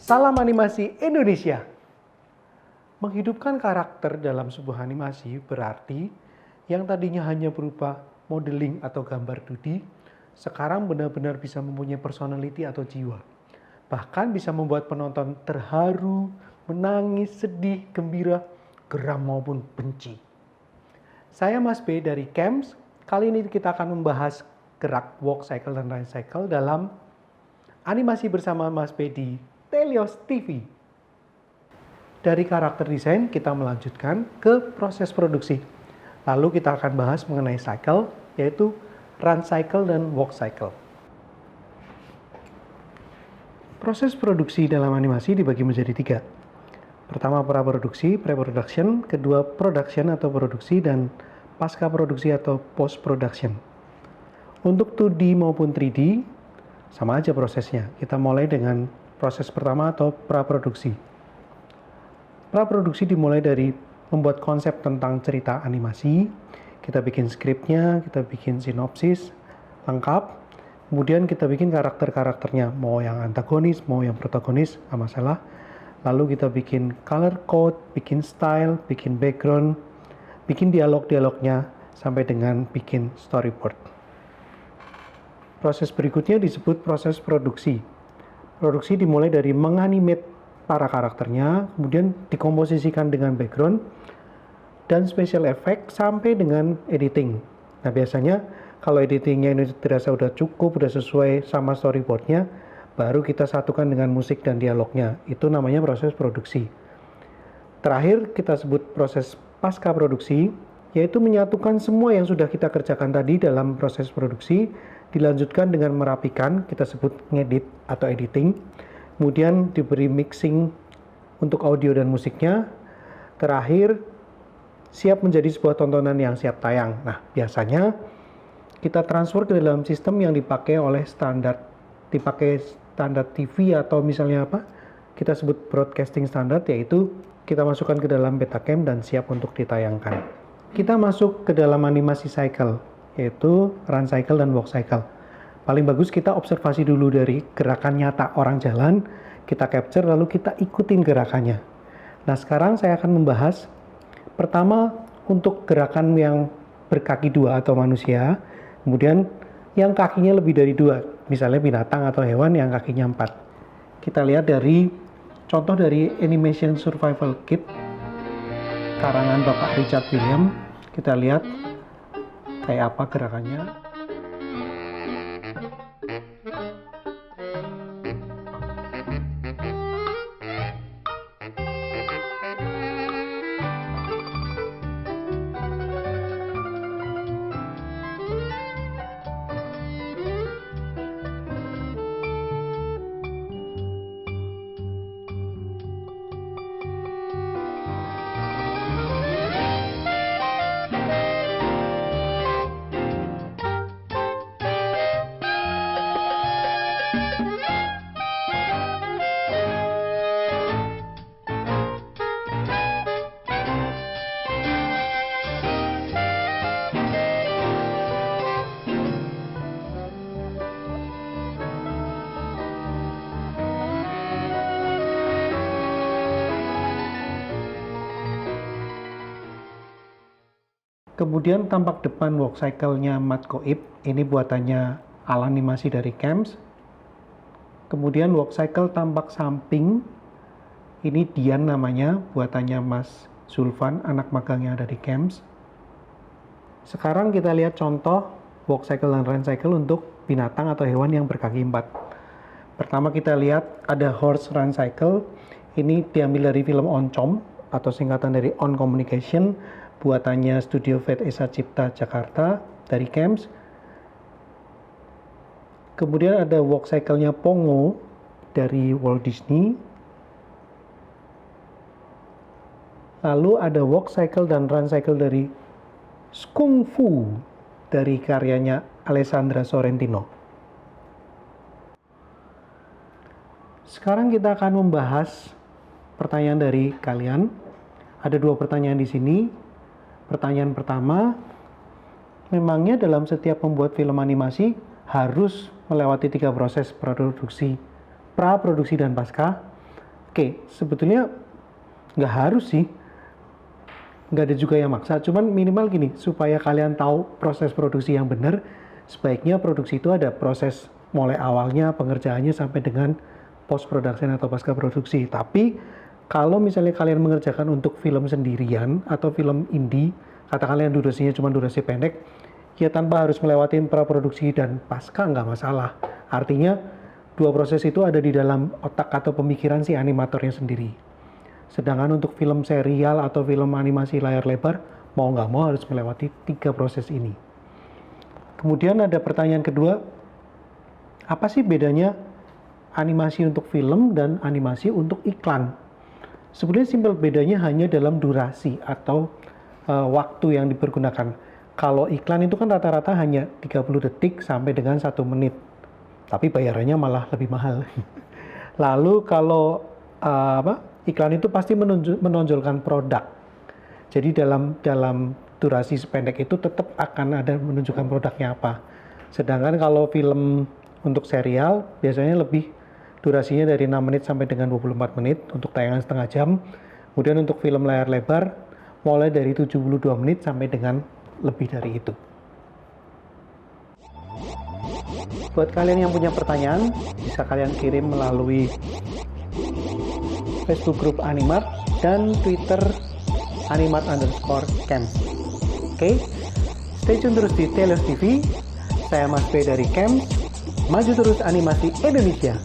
Salam animasi Indonesia. Menghidupkan karakter dalam sebuah animasi berarti yang tadinya hanya berupa modeling atau gambar 2D, sekarang benar-benar bisa mempunyai personality atau jiwa. Bahkan bisa membuat penonton terharu, menangis, sedih, gembira, geram maupun benci. Saya Mas B dari CAMS. Kali ini kita akan membahas gerak walk cycle dan run cycle dalam animasi bersama Mas B di Telios TV. Dari karakter desain kita melanjutkan ke proses produksi. Lalu kita akan bahas mengenai cycle, yaitu run cycle dan walk cycle. Proses produksi dalam animasi dibagi menjadi 3. Pertama praproduksi, pre-production, kedua production atau produksi, dan pasca produksi atau post production. Untuk 2D maupun 3D sama aja prosesnya. Kita mulai dengan proses pertama atau praproduksi. Praproduksi dimulai dari membuat konsep tentang cerita animasi, kita bikin skripnya, kita bikin sinopsis lengkap, kemudian kita bikin karakter-karakternya, mau yang antagonis, mau yang protagonis, nggak masalah. Lalu kita bikin color code, bikin style, bikin background, bikin dialog-dialognya, sampai dengan bikin storyboard. Proses berikutnya disebut proses produksi. Produksi dimulai dari menganimate para karakternya, kemudian dikomposisikan dengan background dan special effect sampai dengan editing. Nah biasanya kalau editingnya ini dirasa udah cukup, udah sesuai sama storyboardnya, baru kita satukan dengan musik dan dialognya. Itu namanya proses produksi. Terakhir kita sebut proses pasca produksi, yaitu menyatukan semua yang sudah kita kerjakan tadi dalam proses produksi, dilanjutkan dengan merapikan, kita sebut ngedit atau editing, kemudian diberi mixing untuk audio dan musiknya, terakhir siap menjadi sebuah tontonan yang siap tayang. Nah, biasanya kita transfer ke dalam sistem yang dipakai standar TV atau misalnya kita sebut broadcasting standard, yaitu kita masukkan ke dalam Betacam dan siap untuk ditayangkan. Kita masuk ke dalam animasi cycle, yaitu run cycle dan walk cycle. Paling bagus kita observasi dulu dari gerakan nyata orang jalan, kita capture lalu kita ikutin gerakannya. Nah sekarang saya akan membahas pertama untuk gerakan yang berkaki 2 atau manusia, kemudian yang kakinya lebih dari 2, misalnya binatang atau hewan yang kakinya 4. Kita lihat dari contoh dari Animation Survival Kit karangan Bapak Richard William. Kita lihat kayak apa gerakannya. Kemudian tampak depan walk cycle-nya Matt Koip, ini buatannya ala animasi dari CAMS. Kemudian walk cycle tampak samping, ini Dian namanya, buatannya Mas Zulfan, anak magang yang ada di CAMS. Sekarang kita lihat contoh walk cycle dan run cycle untuk binatang atau hewan yang berkaki 4. Pertama kita lihat ada horse run cycle, ini diambil dari film Oncom atau singkatan dari On Communication, buatannya Studio Vet Esa Cipta Jakarta dari CAMS. Kemudian ada walk cycle-nya Pongo dari Walt Disney. Lalu ada walk cycle dan run cycle dari Kung Fu dari karyanya Alessandra Sorrentino. Sekarang kita akan membahas pertanyaan dari kalian. Ada 2 pertanyaan di sini. Pertanyaan pertama, memangnya dalam setiap membuat film animasi harus melewati 3 proses praproduksi dan pasca? Oke, sebetulnya nggak harus sih, nggak ada juga yang maksa, cuman minimal gini, supaya kalian tahu proses produksi yang benar, sebaiknya produksi itu ada proses mulai awalnya, pengerjaannya sampai dengan post production atau pasca produksi. Tapi kalau misalnya kalian mengerjakan untuk film sendirian atau film indie, katakanlah yang durasinya cuma durasi pendek, ya tanpa harus melewati praproduksi dan pasca nggak masalah. Artinya dua proses itu ada di dalam otak atau pemikiran si animatornya sendiri. Sedangkan untuk film serial atau film animasi layar lebar, mau nggak mau harus melewati 3 proses ini. Kemudian ada pertanyaan kedua, apa sih bedanya animasi untuk film dan animasi untuk iklan? Sebenarnya simpel, bedanya hanya dalam durasi atau waktu yang dipergunakan. Kalau iklan itu kan rata-rata hanya 30 detik sampai dengan 1 menit. Tapi bayarannya malah lebih mahal. Lalu kalau iklan itu pasti menonjolkan produk. Jadi dalam durasi sependek itu tetap akan ada menunjukkan produknya apa. Sedangkan kalau film untuk serial biasanya lebih durasinya dari 6 menit sampai dengan 24 menit untuk tayangan setengah jam. Kemudian untuk film layar lebar mulai dari 72 menit sampai dengan lebih dari itu. Buat kalian yang punya pertanyaan, bisa kalian kirim melalui Facebook grup Animart dan Twitter @animart_camps. Oke, stay tune terus di Telios TV. Saya Mas B dari Camps. Maju terus animasi Indonesia.